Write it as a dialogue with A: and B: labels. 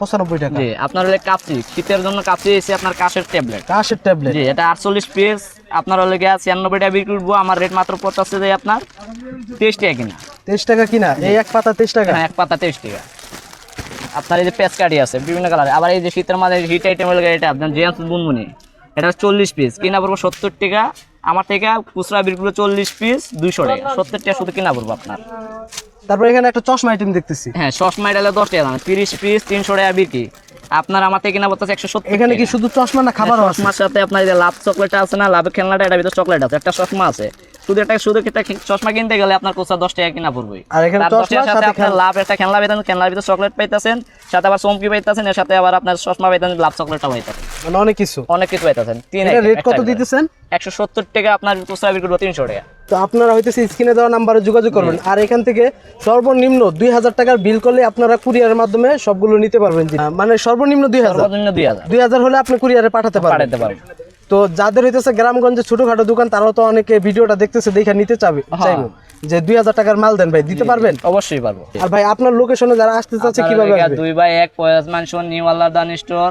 A: 95 টাকা।
B: জি আপনার হলে কাপসি, শীতের জন্য কাপসি এসে আপনার কাশের ট্যাবলেট।
A: কাশের ট্যাবলেট।
B: জি এটা 48 পিস আপনার হলে গিয়া 96 টাকা বিক্রি করবো, আমার রেট মাত্র পড়তেছে যে আপনার 23 টাকা কিনা।
A: 23 টাকা কিনা, এই এক পাতা 23 টাকা।
B: হ্যাঁ এক পাতা 23 টাকা। আপনার এই যে পেচকাটি আছে বিভিন্ন কালার, আবার এই যে শীতের মাঝে হিট আইটেম হলে এটা আপনার জেন্টস বুনবুনি, এটা 40 পিস কিনা পড়বো 70 টাকা, আমার থেকে খুচরা বিক্রি করবো 40 পিস 200 টাকা, 70 টাকা শুধু কিনা পড়বো আপনার।
A: তারপর এখানে একটা চশমা আইটেম দেখতেছি।
B: হ্যাঁ চশমা এটা 10 টাকা দাম, 30 পিস 300 টাকা বিক্রি, আপনার আমার থেকে কিনা পড়তেছে 170।
A: এখানে কি শুধু চশমা না খাবারও আছে?
B: চশমার সাথে আপনার এই যে লাভ চকলেট আছে না, লাভের খেলনাটা, এটার ভিতরে চকলেট আছে, একটা চশমা আছে, শুধু একটা চশমা কিনতে গেলে আপনার খুচরা 10 টাকা কিনা পড়বে।
A: আর এখানে
B: তার 10 টাকার সাথে আপনার লাভ একটা খেলনা পাইতেছেন, খেলনার ভিতরে চকলেট পাইতেছেন, সাথে আবার চমকি পাইতেছেন, এর সাথে আবার আপনার চশমা পাইতেছেন, লাভ চকলেটটা পাইতেছেন,
A: মানে অনেক কিছু।
B: অনেক কিছু পাইতেছেন।
A: এটা রেট কত দিতেছেন?
B: 170 টাকা আপনার খুচরা বিক্রি করবো 300 টাকা।
A: তো আপনারা হইতেছে স্ক্রিনে দেওয়া নাম্বারে যোগাযোগ করবেন। আর এখান থেকে সর্বনিম্ন 2000 টাকার বিল করলে আপনারা কুরিয়ারের মাধ্যমে সবগুলো নিতে পারবেন। মানে সর্বনিম্ন 2000,
B: সর্বনিম্ন
A: 2000 হলে আপনি কুরিয়ারে পাঠাতে পারবেন। তো যাদের হইতেছে গ্রামগঞ্জে ছোটখাটো দোকান, তারাও তো অনেকে ভিডিওটা দেখতেছে, দেখে নিতে চাইবো যে 2000 টাকার মাল দেন ভাই, দিতে পারবেন?
B: অবশ্যই পারবো।
A: আর ভাই আপনার লোকেশনে যারা আসতে চাচ্ছে কিভাবে আসবে?
B: 2/1 পয়াস মানসন নিউ আল্লাহদান স্টোর,